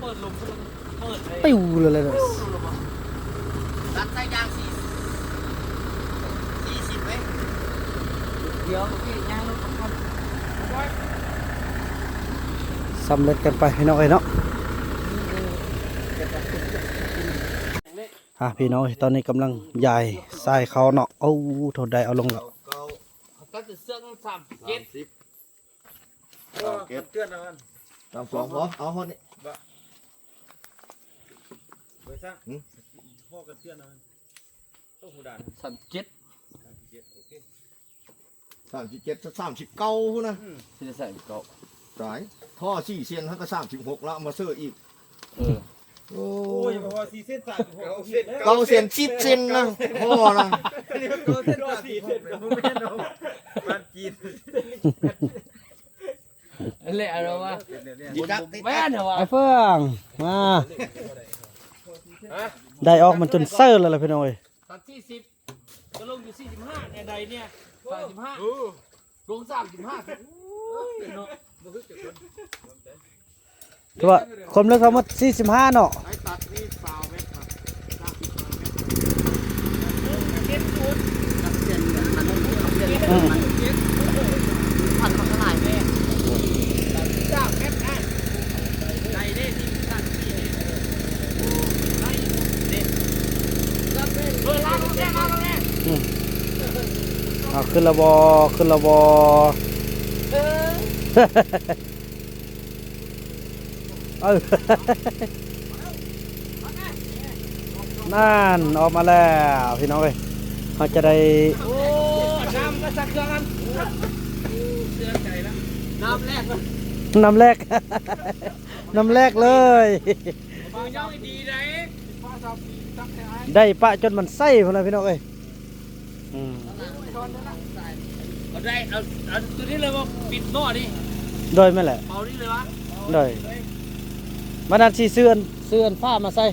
[SPEAKER 3] เปิดลมเปิดเลย
[SPEAKER 1] ปิ้วเลยเนาะ
[SPEAKER 5] รัดใส่ยาง40ไหม
[SPEAKER 3] เดี๋ยวพี่ย่างรถของเขา
[SPEAKER 1] สำเร็จกันไปพี่น้องเอ้ยเนาะพี่น้องตอนนี้กำลังยายทรายเขาเนาะโอ้โถได้เอาลงแล้ว
[SPEAKER 3] ก็จะเสื้อ37
[SPEAKER 2] เก็บเตือนมันตามสองเอาห้องนี้
[SPEAKER 6] ไปซะพ่อกันเตือนนะต้องหูด่าน
[SPEAKER 3] 37
[SPEAKER 2] 37 39นะ
[SPEAKER 3] ที่จะใส่เก่า
[SPEAKER 2] สายท่อ4เส้นเขาก็36แล้วมาเสื้ออีกโอ้
[SPEAKER 6] โอ้ยพอ4เส้น3 เส้น
[SPEAKER 2] เก้าเส้น10เส้นนะพ่อนะ
[SPEAKER 6] นี่มันตัวเส้น4เส้นผมไม่เนาะมันกิน
[SPEAKER 3] เละอะไรวะ
[SPEAKER 5] แม่นเหรอวะ
[SPEAKER 1] ไอ้เฟื่องมาได้ออกมันจนเซอร์เลยล่ะพี่น้องเอ้ย
[SPEAKER 3] 40ก็ลงอยู่45ในใดเนี่ย35ลง35เนาะ
[SPEAKER 1] คือว่าความลึกเขาหมด45เนาะ
[SPEAKER 2] ไอ้ตัดนี่เปล่าเม็ดครับ
[SPEAKER 5] เส้นมันเส้น
[SPEAKER 1] อืม
[SPEAKER 5] พันมันก็หลายแม่
[SPEAKER 1] เอาขึ้นระบอขึ้นระบอเออนั่นออกมาแล้วพี่น้องเอ้ยเขาจะได้
[SPEAKER 3] โอ้น้ำก็สักเครื่องกันเชื่อใจแล้ว
[SPEAKER 5] น้ำแรกเลย
[SPEAKER 1] น้ำแรก น้ำแรกเลย
[SPEAKER 3] มือย่องดีได้
[SPEAKER 1] ได้ปะจนมันไส้พอแล้วพี่น้องเอ้ยอืม
[SPEAKER 3] เอาได้เอาตัวนี้เลยว่าปิดหม้อนี่
[SPEAKER 1] โดยไม่แหละ
[SPEAKER 3] เอานี่เลยวะ
[SPEAKER 1] โดยมาดันสีเสื่อนฟ้ามาใส่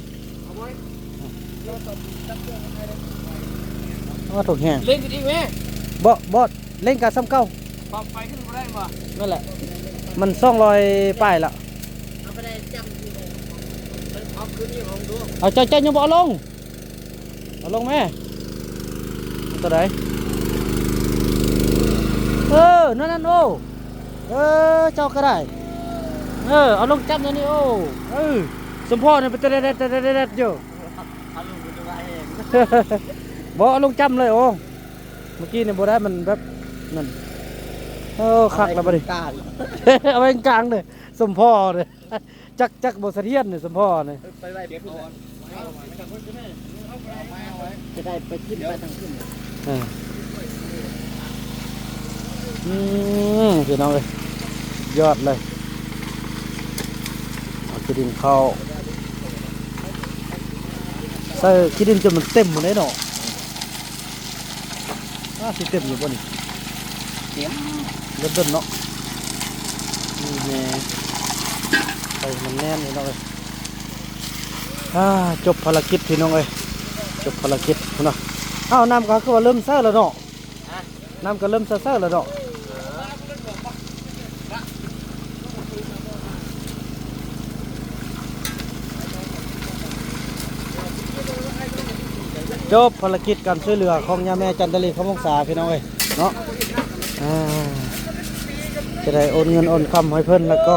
[SPEAKER 1] ว่าถูกแห้ง
[SPEAKER 3] เล่นกันอีกไหม
[SPEAKER 1] บ่เล่นกับซ้ำเก้า
[SPEAKER 3] ปรับไฟขึ้นมาได้ป่ะ
[SPEAKER 1] นั่นแหละ มัน200ป้ายละ
[SPEAKER 5] เอาไปได้จำที่เลย
[SPEAKER 3] เอาขึ้นนี่ลองดู
[SPEAKER 1] เอาใจยังบ่เอาลงแม่ตัวไหนนั่นโอ้เจ้าก็ได้เอาลงจับนั่นนี่โอ้สมพ่อเนี่ยเป็นเด็ดอยู่
[SPEAKER 5] เอาลงไปดูว่าเอง
[SPEAKER 1] บ่เอาลงจำเลยโอ้เมื่อกี้เนี่ยบ่ได้มันแบบนั่นคักแล้วบ่ดิ
[SPEAKER 5] กล้า
[SPEAKER 1] เอาไว้กลางเลยสมพ่อเลยจักบ่เสถียรเนี่ยสมพ่อเนี่ย
[SPEAKER 5] ไปไว้เดี๋ยวก่อนจะได้ไปขึ้นไปทางขึ้น
[SPEAKER 1] พี่น้องเลยยอดเลยเอาขี้ดินเข้าใส่ขี้ดินจนมันเต็มหมดเลยเนาะสิเต็มอยู่บ่นี่
[SPEAKER 5] เสียง
[SPEAKER 1] เดินเนาะนี่แน่ใส่มันแน่นพี่น้องเลยจบภารกิจพี่น้องเอ้ยจบภารกิจพุ่นน่ะน้ำก็คือว่าเริ่มเซ่อแล้วเนาะน้ำก็เริ่มเซ่อแล้วเนาะจบภารกิจการช่วยเหลือของยาแม่จันทรีคำวงศาพี่น้องเอ้ยเนาะจะได้โอนเงินโอนคำให้เพิ่นแล้วก็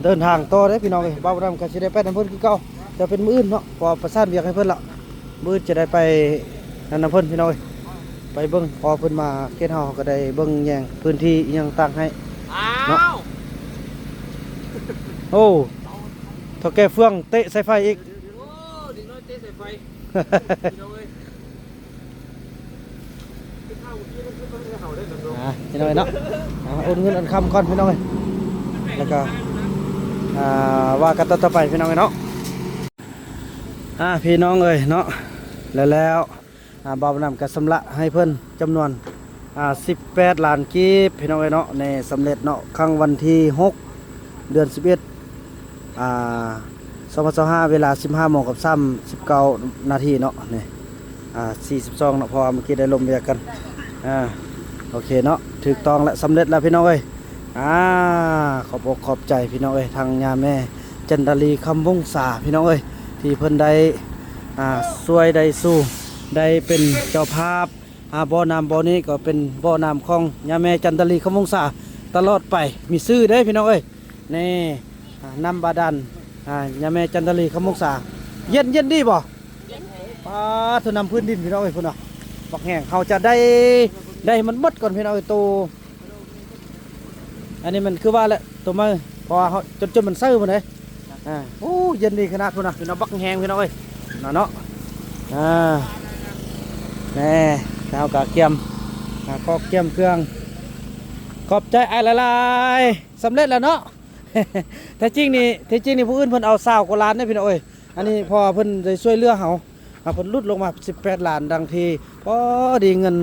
[SPEAKER 1] เดินทางต่อได้พี่น้องเอ้ยบ่าวดำก็สิได้ไปนำเพิ่นคือเก่าจะเป็นมื้ออื่นเนาะพอประสานเวียกให้เพิ่นละมื้อจะได้ไปนั่นนำเพิ่นพี่น้องเอ้ยไปเบิ่งพอเพิ่นมาเขตเฮาก็ได้เบิ่งแยงพื้นที่อิหยังต่างให้
[SPEAKER 3] อ้าว
[SPEAKER 1] โอ้เท่าแก่เฟืองเตะใส่ไฟอีก
[SPEAKER 3] โอ้ดีน้อยเตะใส่ไฟพี่น้องเอ้ยข้าวที่มันขึ้นมาให้เห่าได้หนึ่งดวง
[SPEAKER 1] พี่น้องเอ้ยเนาะโอนเงินโอนคำก่อนพี่น้องเอ้ยแล้วก็ว่ากันต่อไปพี่น้องเอ้ยเนาะพี่น้องเอ้ยเนาะแล้วบ่าวนำก็สำละให้เพิ่นจำนวน18 ล้านกีบพี่น้องเอ้ยเนาะในสำเร็จเนาะครั้งวันที่6 เดือน 11 2025เวลา 15:39 นาทีเนาะนี่42เนาะเพราะว่าเมื่อกี้ได้ลมเรียกกันโอเคเนาะถูกต้องและสำเร็จแล้วพี่น้องเอ้ยขอบอกขอบใจพี่น้องเอ้ยทางยาแม่จันทรีคำวงศาพี่น้องเอ้ยที่เพิ่นได้ช่วยได้สู้ได้เป็นเจ้าภาพบ่อน้ำบ่อนี้ก็เป็นบ่อน้ำของยาแม่จันทรีคำวงศาตลอดไปมีชื่อได้พี่น้องเอ้ยนี่น้ำบาดาลยาแม่จันทรีคำวงศาเย็นดีบ่เธอนำพื้นดินพี่น้องเอ้ยพุ่นน่ะบักแห้งเขาจะได้มันหมดก่อนพี่น้องเอ้ยตัวอันนี้มันคือว่าแหละตัวมาพอเขาจนมันซื่อมันเลยโอ้เย็นดีขนาดพุ่นน่ะพี่น้องบักแห้งพี่น้องเอ้ยเนาะแน่เอากะเกียมก็เกียมเครื่องขอบใจไอ้ละลายสำเร็จแล้วเนาะ แต่จริงนี่ผู้อื่นเพิ่นเอา20 กว่าล้านเนี่ยพี่น้องเอ้ยอันนี้พอเพิ่นได้ช่วยเหลือเฮาเพิ่นลดลงมา18 ล้านดังทีพอดีเงิน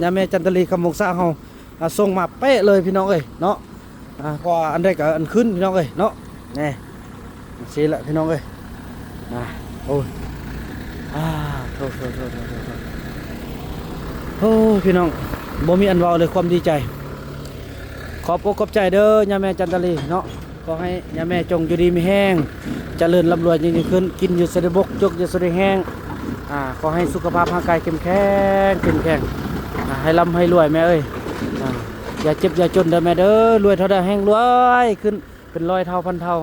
[SPEAKER 1] ยาแม่จันทรีคำวงศาเฮาส่งมาเป๊ะเลยพี่น้องเอ้ยเนาะพออันใดก็อันขึ้นพี่น้องเอ้ยเนาะแน่สิละพี่น้องเอ้ยโอ้ยโทษโอ้พี่น้องบ่มีอันเว้าเลยความดีใจขอบอกขอบใจเด้อยาแม่จันทรีเนาะ ขอให้ย่าแม่จงอยู่ดีมีแห้งเจริญร่ำรวยยิ่งขึ้นกินอยู่สะดวกยกอยู่สะดวกแห้งขอให้สุขภาพร่างกายเข้มแข็งให้ร่ำให้รวยแม่เอ้ยอย่าเจ็บอย่าจนเด้อแม่เด้อรวยเท่าใดแห้งรวยขึ้นเป็นร้อยเท่าพันเท่า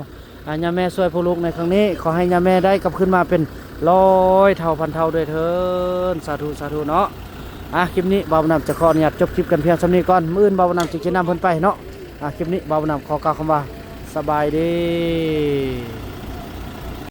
[SPEAKER 1] ย่าแม่ช่วยพ่อลูกในครั้งนี้ขอให้ย่าแม่ได้กลับขึ้นมาเป็นร้อยเท่าพันเท่าด้วยเถิดสาธุเนาะคลิปนี้บ่าวน้ำจะขออนุญาตจบคลิปกันเพียงเท่านี้ก่อนมื้ออื่นบ่าวน้ำจะนำเพิ่นไปเนาะคลิปนี้บ่าวน้ำขอกล่าวคำว่าสบายดี